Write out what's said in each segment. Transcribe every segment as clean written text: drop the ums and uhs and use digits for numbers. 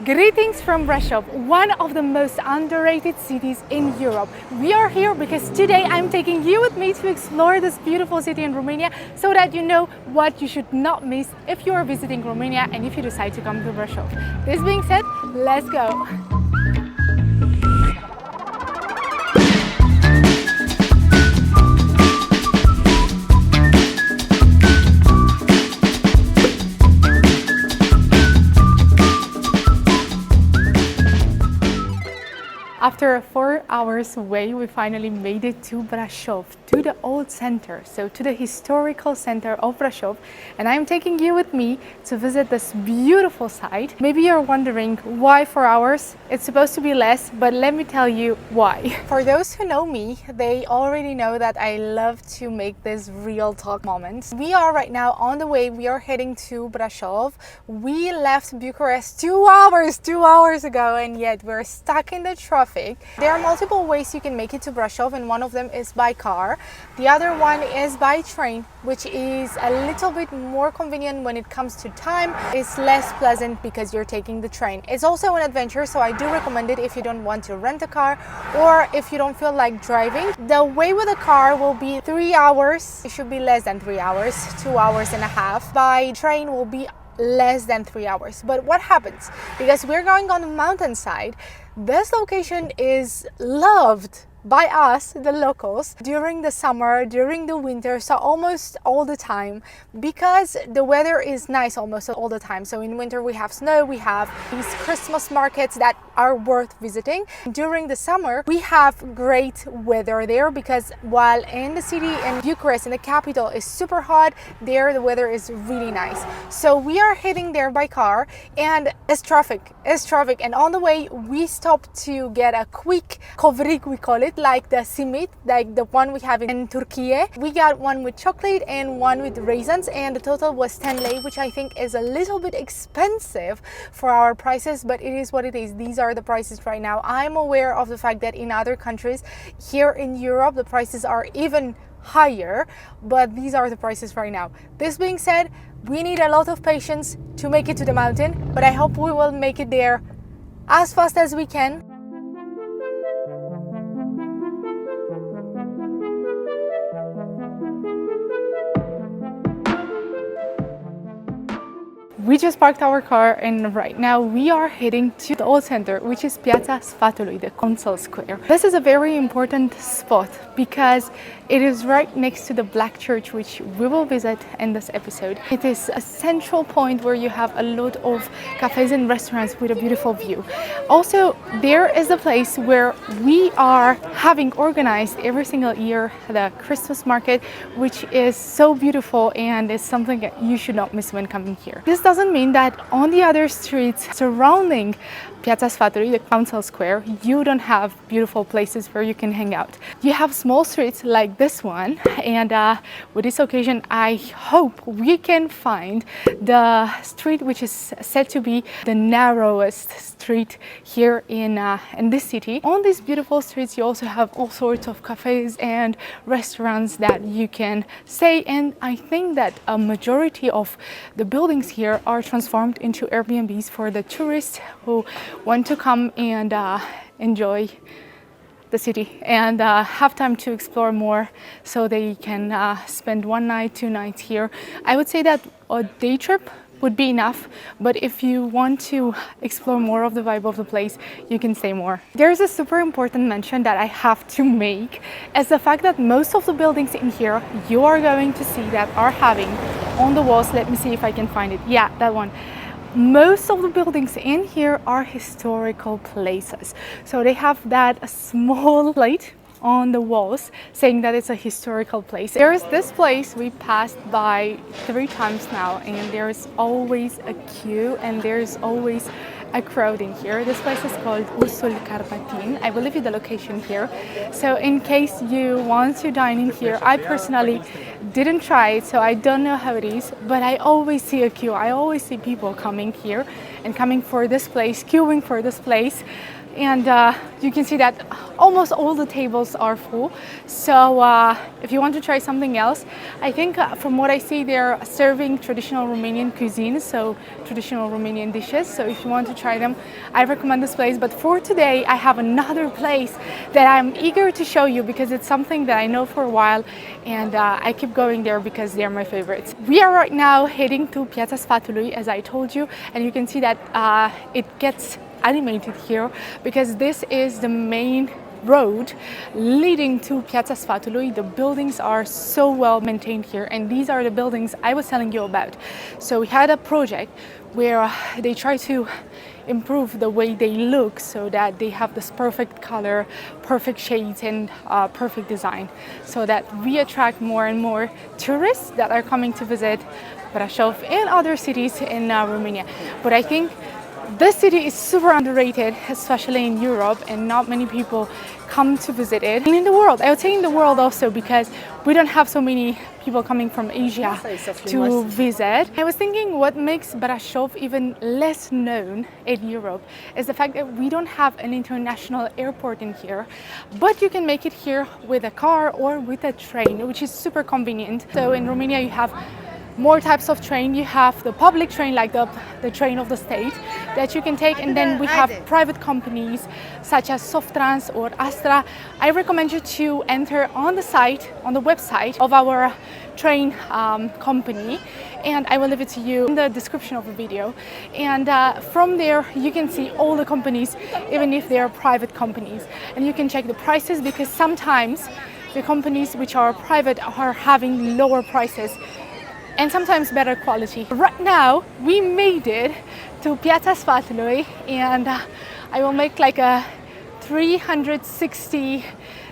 Greetings from Brasov, one of the most underrated cities in Europe. We are here because today I'm taking you with me to explore this beautiful city in Romania so that you know what you should not miss if you are visiting Romania and if you decide to come to Brasov. This being said, let's go! After 4 hours away, we finally made it to Brasov, to the old center, so to the historical center of Brasov, and I'm taking you with me to visit this beautiful site. Maybe you're wondering why 4 hours? It's supposed to be less, but let me tell you why. For those who know me, they already know that I love to make this real talk moments. We are right now on the way. We are heading to Brasov. We left Bucharest 2 hours ago, and yet we're stuck in the traffic. There are multiple ways you can make it to Brasov, and one of them is by car. The other one is by train, which is a little bit more convenient when it comes to time. It's less pleasant because you're taking the train. It's also an adventure, so I do recommend it if you don't want to rent a car or if you don't feel like driving. The way with a car will be 3 hours. It should be less than 3 hours, 2 hours and a half. By train will be less than 3 hours. But what happens? Because we're going on the mountainside, this location is loved by us, the locals, during the summer, during the winter, so almost all the time, because the weather is nice almost all the time. So in winter we have snow, we have these Christmas markets that are worth visiting. During the summer we have great weather there, because while in the city in Bucharest, in the capital, is super hot, there the weather is really nice. So we are heading there by car, and it's traffic, and on the way we stopped to get a quick kovrig, we call it, like the simit, like the one we have in Turkey. We got one with chocolate and one with raisins, and the total was 10 lei, which I think is a little bit expensive for our prices, but it is what it is. These are the prices right now. I'm aware of the fact that in other countries here in Europe the prices are even higher, but these are the prices right now. This being said, we need a lot of patience to make it to the mountain, but I hope we will make it there as fast as we can. We just parked our car, and right now we are heading to the old center, which is Piața Sfatului, the Council Square. This is a very important spot because it is right next to the Black Church, which we will visit in this episode. It is a central point where you have a lot of cafes and restaurants with a beautiful view. Also, there is a place where we are having organized every single year the Christmas market, which is so beautiful and is something that you should not miss when coming here. This doesn't mean that on the other streets surrounding Piața Sfatului, the Council Square, you don't have beautiful places where you can hang out. You have small streets like this one, and with this occasion I hope we can find the street which is said to be the narrowest street here in this city. On these beautiful streets you also have all sorts of cafes and restaurants that you can stay in. I think that a majority of the buildings here are transformed into Airbnbs for the tourists who want to come and enjoy the city and have time to explore more, so they can spend 1 night, 2 nights here. I would say that a day trip would be enough, but if you want to explore more of the vibe of the place, you can stay more. There's a super important mention that I have to make, is the fact that most of the buildings in here you are going to see that are having on the walls, let me see if I can find it, yeah, that one. Most of the buildings in here are historical places, so they have that small plate on the walls saying that it's a historical place. There is this place we passed by 3 times now, and there's always a queue and there's always a crowd in here. This place is called Ursul Carpathian. I will leave you the location here. So in case you want to dine in here, I personally didn't try it, so I don't know how it is, but I always see a queue. I always see people coming here and coming for this place, queuing for this place. and you can see that almost all the tables are full. So if you want to try something else, I think from what I see, they're serving traditional Romanian cuisine, so traditional Romanian dishes. So if you want to try them, I recommend this place. But for today, I have another place that I'm eager to show you because it's something that I know for a while, and I keep going there because they're my favorites. We are right now heading to Piața Sfatului, as I told you, and you can see that it gets animated here because this is the main road leading to Piața Sfatului. The buildings are so well maintained here, and these are the buildings I was telling you about. So we had a project where they try to improve the way they look so that they have this perfect color, perfect shades, and perfect design, so that we attract more and more tourists that are coming to visit Brasov and other cities in Romania. But I think this city is super underrated, especially in Europe, and not many people come to visit it. And in the world, I would say in the world also, because we don't have so many people coming from Asia to visit. I was thinking what makes Brasov even less known in Europe is the fact that we don't have an international airport in here, but you can make it here with a car or with a train, which is super convenient. So in Romania, you have more types of train. You have the public train, like the train of the state that you can take, and then we have private companies such as Softrans or Astra. I recommend you to enter on the site, on the website of our train company, and I will leave it to you in the description of the video. And from there you can see all the companies, even if they are private companies, and you can check the prices, because sometimes the companies which are private are having lower prices and sometimes better quality. Right now we made it to Piața Sfatului, and I will make like a 360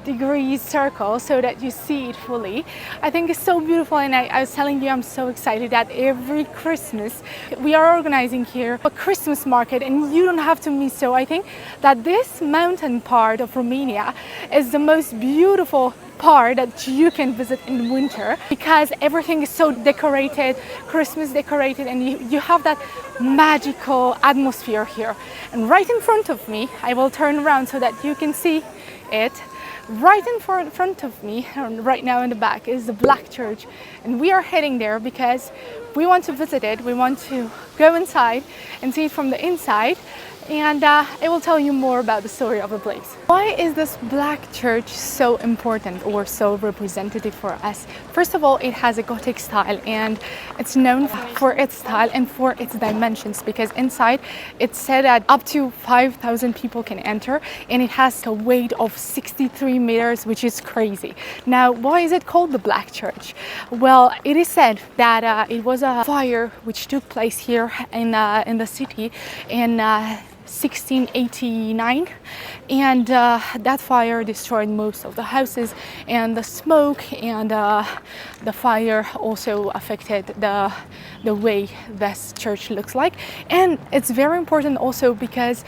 degrees circle so that you see it fully. I think it's so beautiful, and I was telling you, I'm so excited that every Christmas we are organizing here a Christmas market, and you don't have to miss. So I think that this mountain part of Romania is the most beautiful part that you can visit in winter, because everything is so decorated, Christmas decorated, and you have that magical atmosphere here. And right in front of me, I will turn around so that you can see it. Right in front of me, right now in the back, is the Black Church, and we are heading there because we want to visit it. We want to go inside and see it from the inside, and I will tell you more about the story of the place. Why is this Black Church so important or so representative for us? First of all, it has a Gothic style, and it's known for its style and for its dimensions, because inside it's said that up to 5,000 people can enter, and it has a weight of 63 meters, which is crazy. Now, why is it called the Black Church? Well, it is said that it was a fire which took place here in the city in 1689, and that fire destroyed most of the houses, and the smoke and the fire also affected the way this church looks like. And it's very important also because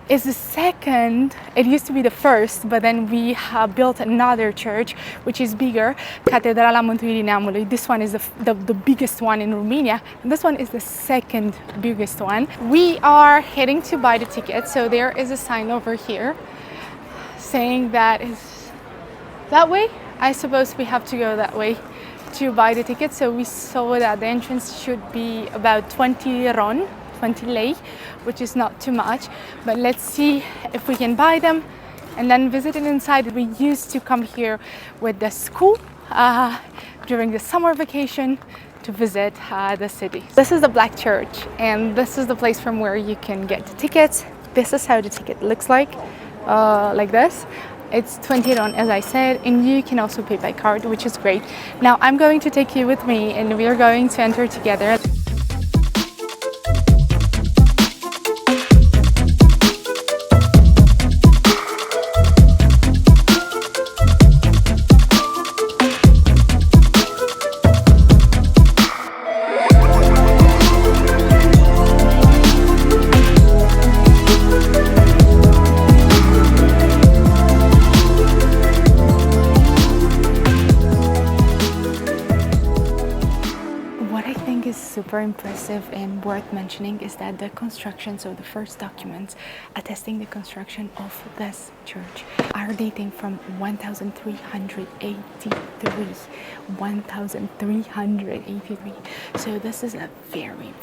it's the second, it used to be the first, but then we built another church which is bigger, Catedrala Mântuirii Neamului. This one is the biggest one in Romania, and this one is the second biggest one. We are heading to buy the ticket, so there is a sign over here saying that is that way. I suppose we have to go that way to buy the ticket. So we saw that the entrance should be about 20 RON, 20 lei, which is not too much, but let's see if we can buy them and then visit it inside. We used to come here with the school during the summer vacation to visit the city. This is the Black Church, and this is the place from where you can get the tickets. This is how the ticket looks like this. It's 20 RON, as I said, and you can also pay by card, which is great. Now I'm going to take you with me, and we are going to enter together. super impressive and worth mentioning is that the construction, so the first documents attesting the construction of this church are dating from 1383. 1383. So this is a very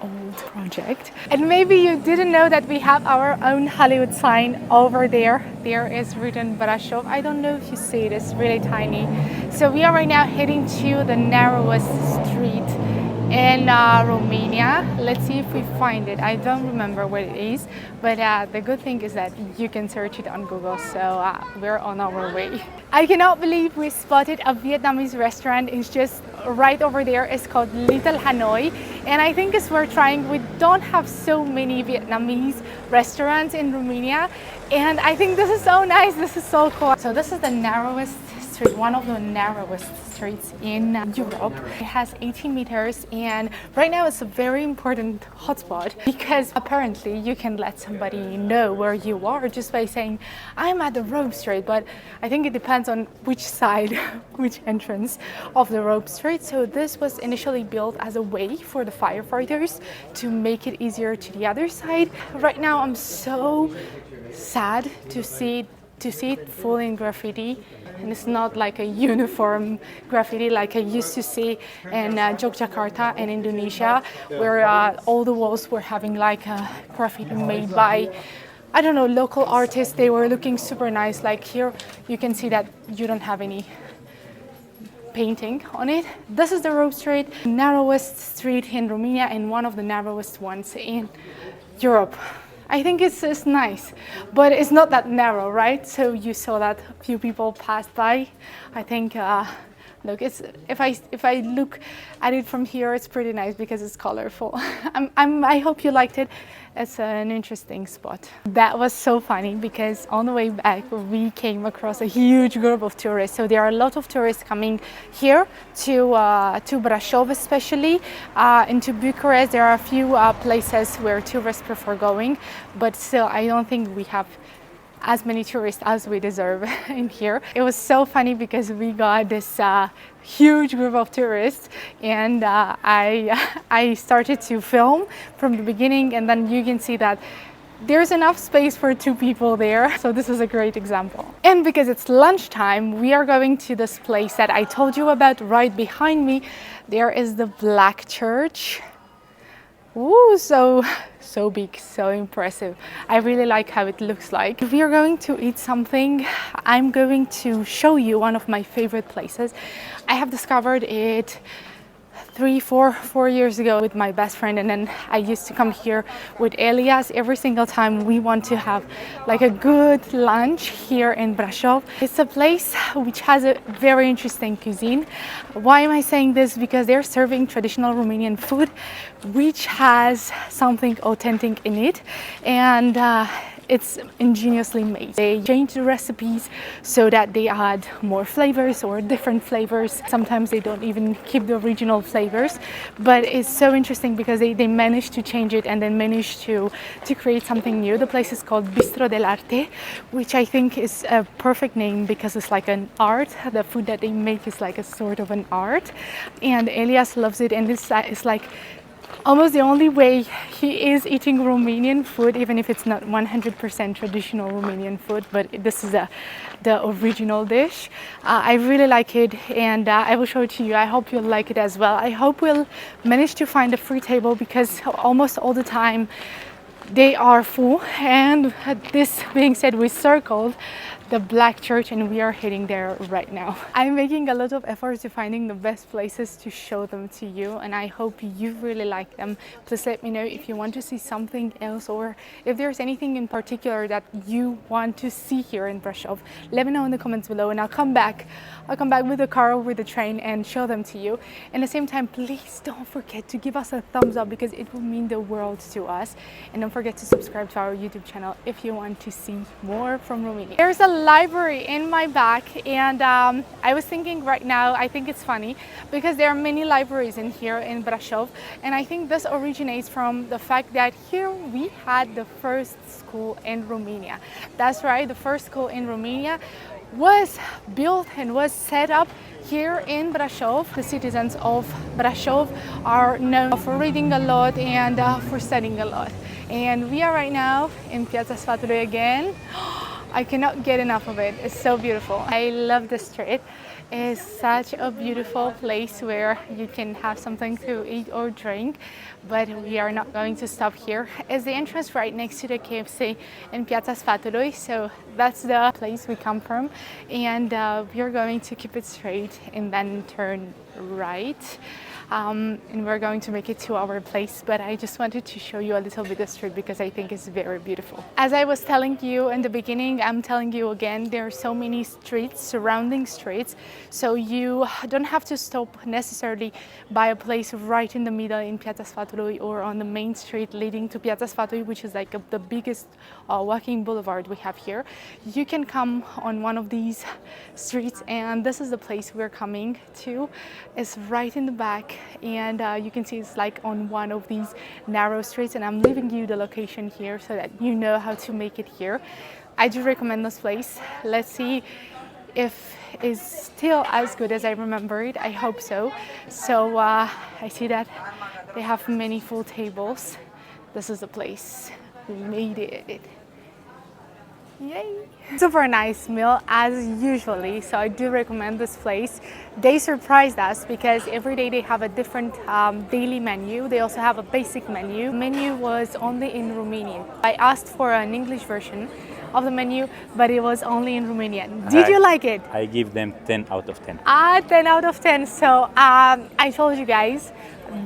old project. And maybe you didn't know that we have our own Hollywood sign over there. There is written Brasov. I don't know if you see it, it's really tiny. So we are right now heading to the narrowest street in Romania. Let's see if we find it. I don't remember what it is, but the good thing is that you can search it on Google, so we're on our way. I cannot believe we spotted a Vietnamese restaurant. It's just right over there. It's called Little Hanoi, and I think it's worth trying. We don't have so many Vietnamese restaurants in Romania, and I think this is so nice. This is so cool. So this is the narrowest street, one of the narrowest streets in Europe. It has 18 meters, and right now it's a very important hotspot because apparently you can let somebody know where you are just by saying, I'm at the rope street, but I think it depends on which side, which entrance of the rope street. So this was initially built as a way for the firefighters to make it easier to the other side. Right now I'm so sad to see it full in graffiti, and it's not like a uniform graffiti like I used to see in Yogyakarta in Indonesia, where all the walls were having like a graffiti made by, I don't know, local artists. They were looking super nice. Like here you can see that you don't have any painting on it. This is the rope street, narrowest street in Romania and one of the narrowest ones in Europe. I think it's nice, but it's not that narrow, right? So you saw that a few people passed by. I think, look, if I look at it from here, it's pretty nice because it's colorful. I hope you liked it. It's an interesting spot. That was so funny because on the way back we came across a huge group of tourists. So there are a lot of tourists coming here to Brasov, especially into Bucharest. There are a few places where tourists prefer going, but still I don't think we have as many tourists as we deserve in here. It was so funny because we got this huge group of tourists, and I started to film from the beginning, and then you can see that there's enough space for 2 people there. So this is a great example. And because it's lunchtime, we are going to this place that I told you about right behind me. There is the Black Church. Ooh, so big, so impressive. I really like how it looks like. If we are going to eat something, I'm going to show you one of my favorite places. I have discovered it 4 years ago with my best friend, and then I used to come here with Elias every single time we want to have like a good lunch here in Brasov. It's a place which has a very interesting cuisine. Why am I saying this? Because they're serving traditional Romanian food which has something authentic in it, and it's ingeniously made. They change the recipes so that they add more flavors or different flavors. Sometimes they don't even keep the original flavors, but it's so interesting because they manage to change it and then manage to create something new. The place is called Bistro dell'Arte, which I think is a perfect name because it's like an art. The food that they make is like a sort of an art, and Elias loves it, and it's like almost the only way he is eating Romanian food, even if it's not 100% traditional Romanian food, but this is the original dish. I really like it, and I will show it to you. I hope you'll like it as well. I hope we'll manage to find a free table because almost all the time they are full. And this being said, we circled the Black Church and we are heading there right now. I'm making a lot of efforts to finding the best places to show them to you, and I hope you really like them. Please let me know if you want to see something else, or if there's anything in particular that you want to see here in Brasov. Let me know in the comments below, and I'll come back with the car or with the train and show them to you. And at the same time, please don't forget to give us a thumbs up because it will mean the world to us. And don't forget to subscribe to our YouTube channel if you want to see more from Romania. There's a library in my back, and I was thinking right now, I think it's funny because there are many libraries in here in Brasov, and I think this originates from the fact that here we had the first school in Romania. That's right, the first school in Romania was built and was set up here in Brasov. The citizens of Brasov are known for reading a lot and for studying a lot. And we are right now in Piața Sfatului again. I cannot get enough of it. It's so beautiful. I love the street. It's such a beautiful place where you can have something to eat or drink, but we are not going to stop here. It's the entrance right next to the KFC in Piața Sfatului, so that's the place we come from, and we are going to keep it straight and then turn right. And we're going to make it to our place, but I just wanted to show you a little bit of the street because I think it's very beautiful. As I was telling you in the beginning, I'm telling you again, there are so many streets, surrounding streets, so you don't have to stop necessarily by a place right in the middle in Piața Sfatului or on the main street leading to Piața Sfatului, which is like the biggest walking boulevard we have here. You can come on one of these streets, and this is the place we're coming to. It's right in the back, and you can see it's like on one of these narrow streets, and I'm leaving you the location here so that you know how to make it here. I do recommend this place. Let's see if it's still as good as I remember it. I hope so. So I see that they have many full tables. This is the place. We made it. Yay! Super nice meal as usually, so I do recommend this place. They surprised us because every day they have a different daily menu. They also have a basic menu. The menu was only in Romanian. I asked for an English version of the menu, but it was only in Romanian. Did you like it? I give them 10 out of 10. 10 out of 10. So I told you guys,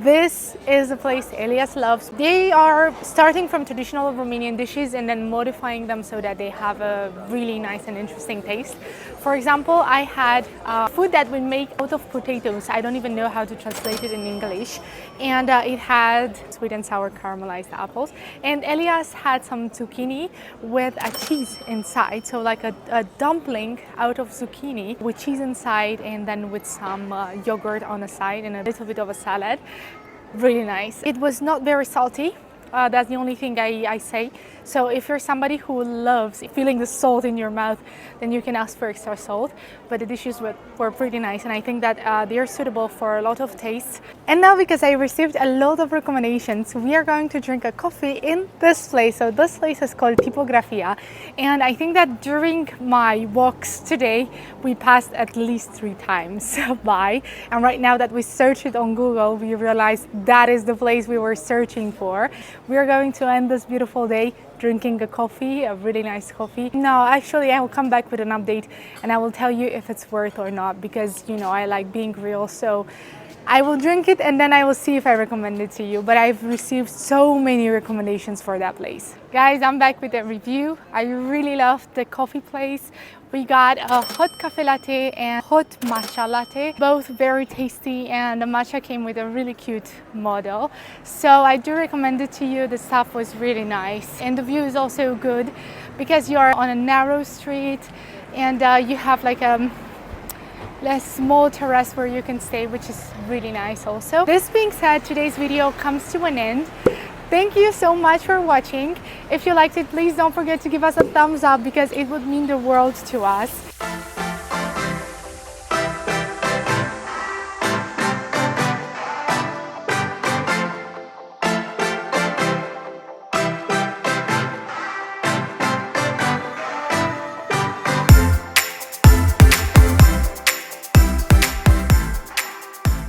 this is a place Elias loves. They are starting from traditional Romanian dishes and then modifying them so that they have a really nice and interesting taste. For example, I had food that we make out of potatoes. I don't even know how to translate it in English. And it had sweet and sour caramelized apples. And Elias had some zucchini with a cheese inside. So like a dumpling out of zucchini with cheese inside and then with some yogurt on the side and a little bit of a salad. Really nice. It was not very salty. That's the only thing I say. So if you're somebody who loves feeling the salt in your mouth, then you can ask for extra salt. But the dishes were pretty nice, and I think that they are suitable for a lot of tastes. And now, because I received a lot of recommendations, we are going to drink a coffee in this place. So this place is called Tipografia, and I think that during my walks today, we passed at least 3 times by. And right now that we search it on Google, we realized that is the place we were searching for. We are going to end this beautiful day drinking a coffee, a really nice coffee. No, actually I will come back with an update and I will tell you if it's worth or not, because you know I like being real. So I will drink it and then I will see if I recommend it to you. But I've received so many recommendations for that place. Guys, I'm back with a review. I really loved the coffee place. We got a hot cafe latte and hot matcha latte, both very tasty, and the matcha came with a really cute model. So I do recommend it to you. The staff was really nice and the view is also good because you are on a narrow street and you have like a small terrace where you can stay, which is really nice also. This being said, today's video comes to an end. Thank you so much for watching. If you liked it, please don't forget to give us a thumbs up because it would mean the world to us.